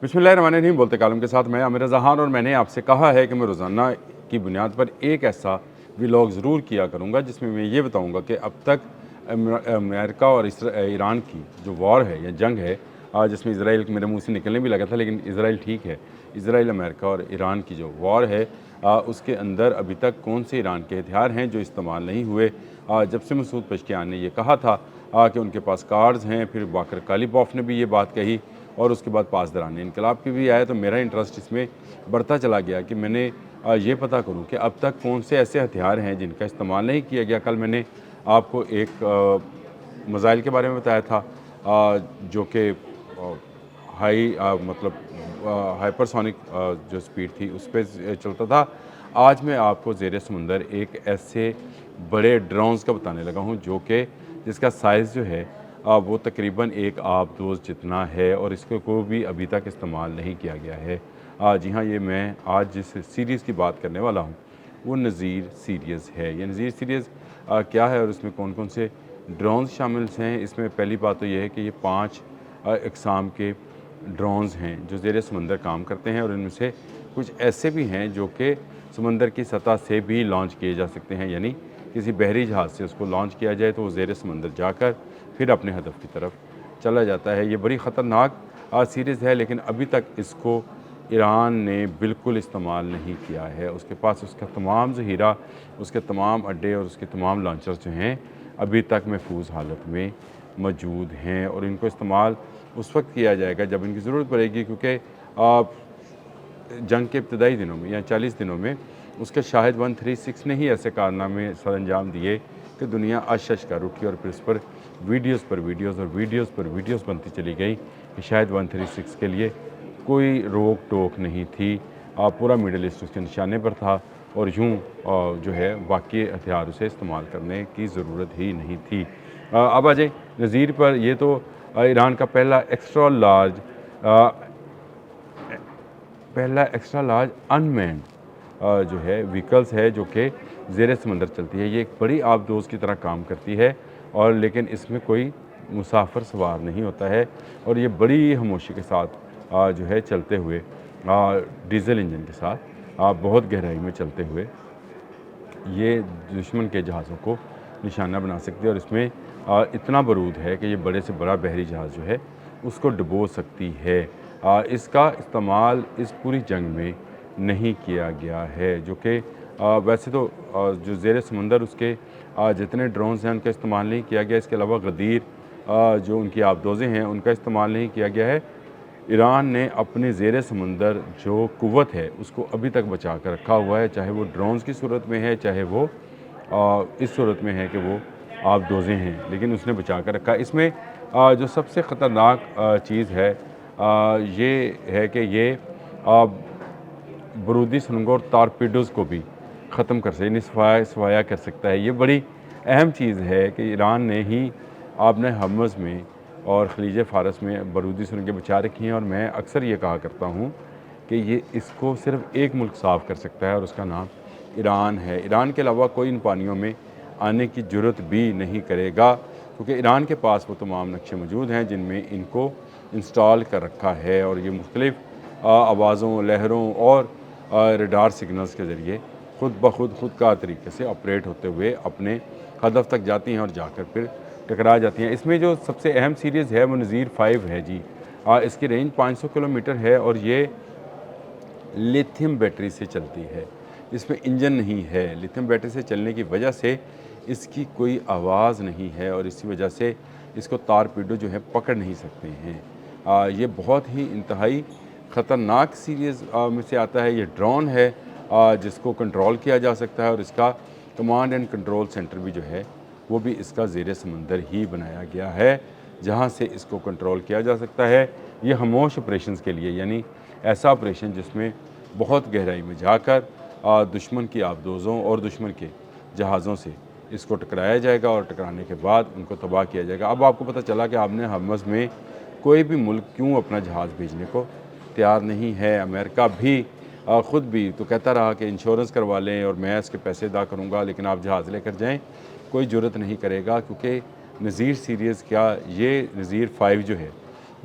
बिस्मिल्लाहिर्रहमानिर्रहीम। बोलते कालम के साथ मैं आमिर रज़ा खान और मैंने आपसे कहा है कि मैं रोज़ाना की बुनियाद पर एक ऐसा व्लॉग ज़रूर किया करूँगा जिसमें मैं ये बताऊँगा कि अब तक अमेरिका और ईरान की जो वॉर है या जंग है, जिसमें इसराइल मेरे मुंह से निकलने भी लगा था, लेकिन इसराइल ठीक है। इसराइल, अमेरिका और ईरान की जो वॉर है, उसके अंदर अभी तक कौन से ईरान के हथियार हैं जो इस्तेमाल नहीं हुए। जब से मसूद पज़ेश्कियान ने ये कहा था कि उनके पास कार्ड्स हैं, फिर बाकर कालिबॉफ ने भी ये बात कही और उसके बाद पासदारान इनकलाब की भी आया, तो मेरा इंटरेस्ट इसमें बढ़ता चला गया कि मैंने ये पता करूं कि अब तक कौन से ऐसे हथियार हैं जिनका इस्तेमाल नहीं किया गया। कल मैंने आपको एक मिसाइल के बारे में बताया था, जो कि हाई मतलब हाइपरसोनिक जो स्पीड थी उस पर चलता था। आज मैं आपको ज़ेरे समुंदर एक ऐसे बड़े ड्रोन्स का बताने लगा हूँ जो कि जिसका साइज़ जो है वो तकरीबन एक आबदोज़ जितना है और इसको को भी अभी तक इस्तेमाल नहीं किया गया है। जी हाँ, ये मैं आज जिस सीरीज़ की बात करने वाला हूँ वो नज़ीर सीरीज़ है। ये नज़ीर सीरीज़ क्या है और इसमें कौन कौन से ड्रोन्स शामिल हैं। इसमें पहली बात तो ये है कि ये 5 इकसाम के ड्रोन्स हैं जो ज़ेरे समंदर काम करते हैं और इनमें से कुछ ऐसे भी हैं जो कि समंदर की सतह से भी लॉन्च किए जा सकते हैं, यानी किसी बहरी जहाज़ से उसको लॉन्च किया जाए तो वो ज़ेरे समंदर जाकर फिर अपने हदफ की तरफ चला जाता है। ये बड़ी ख़तरनाक सीरीज़ है, लेकिन अभी तक इसको ईरान ने बिल्कुल इस्तेमाल नहीं किया है। उसके पास उसका तमाम ज़ख़ीरा, उसके तमाम अड्डे और उसके तमाम लॉन्चर्स जो हैं अभी तक महफूज हालत में मौजूद हैं और इनको इस्तेमाल उस वक्त किया जाएगा जब इनकी ज़रूरत पड़ेगी, क्योंकि जंग के इब्तदाई दिनों में या 40 दिनों में उसके शाहिद 136 ने ही ऐसे कारनामे सर अंजाम दिए कि दुनिया अश कर उठी और फिर उस पर वीडियोज़ पर वीडियोज़ और वीडियोज़ पर वीडियोज़ बनती चली गई कि शायद 136 के लिए कोई रोक टोक नहीं थी। पूरा मिडल ईस्ट उसके निशाने पर था और यूँ जो है बाकी हथियार उसे इस्तेमाल करने की ज़रूरत ही नहीं थी। अब आ जाए नज़ीर पर। ये तो ईरान का पहला एक्स्ट्रा लार्ज अनमैन्ड जो है व्हीकल्स है जो कि ज़ेरे समंदर चलती है। ये एक बड़ी आबदोज़ की तरह काम करती है और लेकिन इसमें कोई मुसाफिर सवार नहीं होता है और ये बड़ी खामोशी के साथ जो है चलते हुए डीज़ल इंजन के साथ बहुत गहराई में चलते हुए ये दुश्मन के जहाज़ों को निशाना बना सकती है और इसमें इतना बारूद है कि ये बड़े से बड़ा बहरी जहाज़ जो है उसको डुबो सकती है। इसका इस्तेमाल इस पूरी जंग में नहीं किया गया है, जो कि वैसे तो जो ज़ेरे समुंदर उसके जितने ड्रोन्स हैं उनका इस्तेमाल नहीं किया गया। इसके अलावा गदीर जो उनकी आबदोज़ें हैं उनका इस्तेमाल नहीं किया गया है। ईरान ने अपने ज़ेरे समुंदर जो क़ुव्वत है उसको अभी तक बचा कर रखा हुआ है, चाहे वो ड्रोन्स की सूरत में है, चाहे वो इस सूरत में है कि वो आबदोज़ें हैं, लेकिन उसने बचा कर रखा। इसमें जो सबसे ख़तरनाक चीज़ है ये है कि ये बारूदी सुरंगों और टारपीडोज़ को भी ख़त्म कर सकता है, सफाया कर सकता है। ये बड़ी अहम चीज़ है कि ईरान ने ही आपने हमज़ में और खलीज फ़ारस में बारूदी सुरंगें बचा रखी हैं और मैं अक्सर ये कहा करता हूँ कि ये इसको सिर्फ़ एक मुल्क साफ़ कर सकता है और उसका नाम ईरान है। ईरान के अलावा कोई इन पानियों में आने की ज़रूरत भी नहीं करेगा, क्योंकि ईरान के पास वो तमाम नक्शे मौजूद हैं जिनमें इनको इंस्टॉल कर रखा है और ये मुख्तलिफ़ आवाज़ों, लहरों और रडार सिग्नल्स के ज़रिए खुद का तरीके से ऑपरेट होते हुए अपने हदफ तक जाती हैं और जाकर फिर टकरा जाती हैं। इसमें जो सबसे अहम सीरीज़ है वो नज़ीर 5 है जी। इसकी रेंज 500 किलोमीटर है और ये लिथियम बैटरी से चलती है। इसमें इंजन नहीं है। लिथियम बैटरी से चलने की वजह से इसकी कोई आवाज़ नहीं है और इसी वजह से इसको टारपीडो जो है पकड़ नहीं सकते हैं। ये बहुत ही इंतहाई ख़तरनाक सीरीज़ में से आता है। ये ड्रोन है जिसको कंट्रोल किया जा सकता है और इसका कमांड एंड कंट्रोल सेंटर भी जो है वो भी इसका ज़ेरे समंदर ही बनाया गया है, जहाँ से इसको कंट्रोल किया जा सकता है। ये खामोश ऑपरेशंस के लिए, यानी ऐसा ऑपरेशन जिसमें बहुत गहराई में जाकर दुश्मन की आबदोज़ों और दुश्मन के जहाज़ों से इसको टकराया जाएगा और टकराने के बाद उनको तबाह किया जाएगा। अब आपको पता चला कि आपने हमज़ में कोई भी मुल्क क्यों अपना जहाज़ भेजने को तैयार नहीं है। अमेरिका भी ख़ुद भी तो कहता रहा कि इंश्योरेंस करवा लें और मैं इसके पैसे अदा करूँगा, लेकिन आप जहाज़ लेकर जाएँ, कोई ज़रूरत नहीं करेगा, क्योंकि नज़ीर सीरीज़ क्या, ये नज़ीर 5 जो है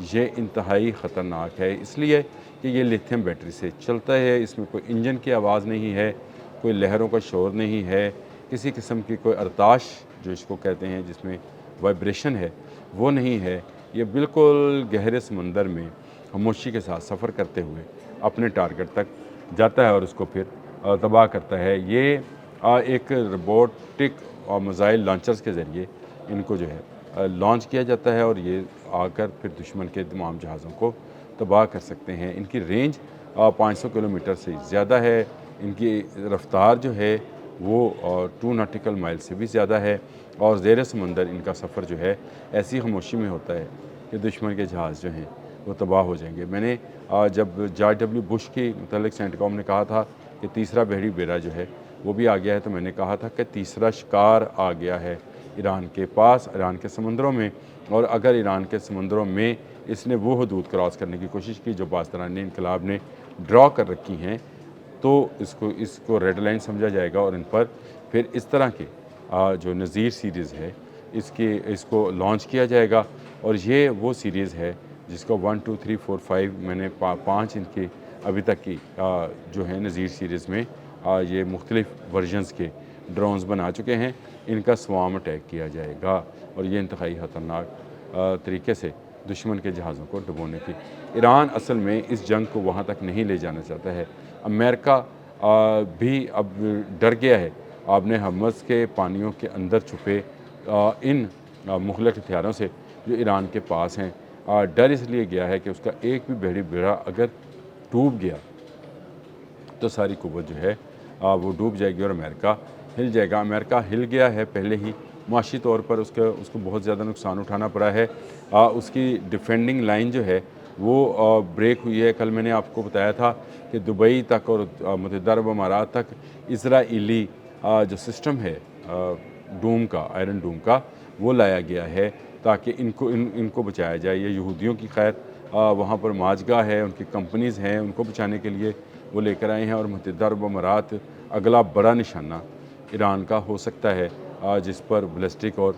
ये इंतहाई ख़तरनाक है, इसलिए कि ये लिथियम बैटरी से चलता है, इसमें कोई इंजन की आवाज़ नहीं है, कोई लहरों का शोर नहीं है, किसी किस्म की कोई अरताश जो इसको कहते हैं जिसमें वाइब्रेशन है वो नहीं है। ये बिल्कुल गहरे समंदर में खामोशी के साथ सफ़र करते हुए अपने टारगेट तक जाता है और उसको फिर तबाह करता है। ये एक रोबोटिक और मिसाइल लॉन्चर्स के ज़रिए इनको जो है लॉन्च किया जाता है और ये आकर फिर दुश्मन के तमाम जहाज़ों को तबाह कर सकते हैं। इनकी रेंज 500 किलोमीटर से ज़्यादा है। इनकी रफ़्तार जो है वो 2 नॉटिकल माइल से भी ज़्यादा है और ज़ेर समंदर इनका सफ़र जो है ऐसी खामोशी में होता है कि दुश्मन के जहाज़ जो हैं वो तबाह हो जाएंगे। मैंने जब जॉर्ज डब्ल्यू बुश के मुतल्लिक़ सेंटकॉम ने कहा था कि तीसरा बहरी बेड़ा जो है वो भी आ गया है, तो मैंने कहा था कि तीसरा शिकार आ गया है ईरान के पास, ईरान के समुंदरों में। और अगर ईरान के समुंदरों में इसने वो हदूद क्रॉस करने की कोशिश की जो बाज़तरानी इनकलाब ने ड्रॉ कर रखी हैं, तो इसको रेड लाइन समझा जाएगा और इन पर फिर इस तरह के जो नज़ीर सीरीज़ है इसको लॉन्च किया जाएगा। और ये वो सीरीज़ है जिसको 1 2 3 4 5 मैंने 5 इनके अभी तक की जो है नज़ीर सीरीज़ में ये मुख्तलिफ़ वर्जन्स के ड्रोन्स बना चुके हैं। इनका स्वाम अटैक किया जाएगा और ये इंतहाई ख़तरनाक तरीके से दुश्मन के जहाज़ों को डुबोने की। ईरान असल में इस जंग को वहाँ तक नहीं ले जाना चाहता है। अमेरिका भी अब डर गया है। आपने हर्मुज़ के पानियों के अंदर छुपे इन मुख़ल्लिफ़ हथियारों से जो ईरान के पास हैं। डर इसलिए गया है कि उसका एक भी बहरी बेड़ा अगर डूब गया तो सारी कुव्वत जो है वो डूब जाएगी और अमेरिका हिल जाएगा। अमेरिका हिल गया है पहले ही, माशी तौर पर उसको बहुत ज़्यादा नुकसान उठाना पड़ा है। उसकी डिफेंडिंग लाइन जो है वो ब्रेक हुई है। कल मैंने आपको बताया था कि दुबई तक और मुत्तहिदा अरब अमारात तक इज़राइली जो सिस्टम है डूम का, आयरन डूम का, वो लाया गया है ताकि इनको बचाया जाए। ये यहूदियों की खैर वहाँ पर माजगा है, उनकी कंपनीज़ हैं, उनको बचाने के लिए वो लेकर आए हैं। और मुत्तहिदा अरब अमारात अगला बड़ा निशाना ईरान का हो सकता है जिस पर बैलिस्टिक और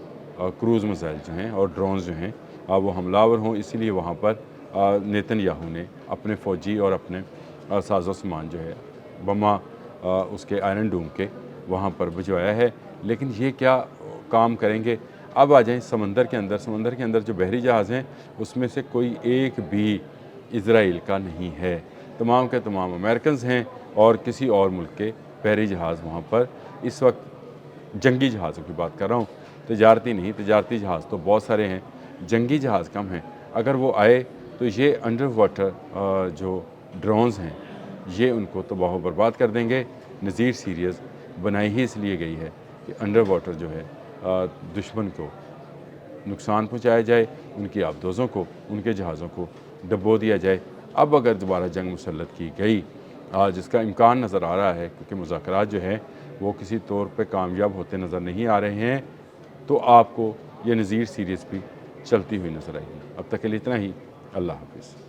क्रूज़ मिसाइल जो हैं और ड्रोन्स जो हैं वो हमलावर हों। इसीलिए वहाँ पर नेतन्याहू ने अपने फ़ौजी और अपने साजो सामान जो है बमा उसके आयरन डूम के वहाँ पर भिजवाया है। लेकिन ये क्या काम करेंगे? अब आ जाएँ समंदर के अंदर। समंदर के अंदर जो बहरी जहाज़ हैं उसमें से कोई एक भी इज़राइल का नहीं है। तमाम के तमाम अमेरिकन्स हैं और किसी और मुल्क के बहरी जहाज़ वहाँ पर इस वक्त, जंगी जहाज़ों की बात कर रहा हूँ, तजारती नहीं। तजारती जहाज़ तो बहुत सारे हैं, जंगी जहाज़ कम हैं। अगर वो आए तो ये अंडर वाटर जो ड्रोन्स हैं ये उनको तबाह बर्बाद कर देंगे। नज़ीर सीरीज़ बनाई ही इसलिए गई है कि अंडर वाटर जो है दुश्मन को नुकसान पहुँचाया जाए, उनकी आबदोज़ों को, उनके जहाज़ों को डुबो दिया जाए। अब अगर दोबारा जंग मुसल्लत की गई जिसका इम्कान नज़र आ रहा है क्योंकि मुज़ाकरात जो हैं वो किसी तौर पे कामयाब होते नज़र नहीं आ रहे हैं, तो आपको ये नज़ीर सीरीज़ भी चलती हुई नज़र आएगी। अब तक के लिए इतना ही। अल्लाह हाफ़िज़।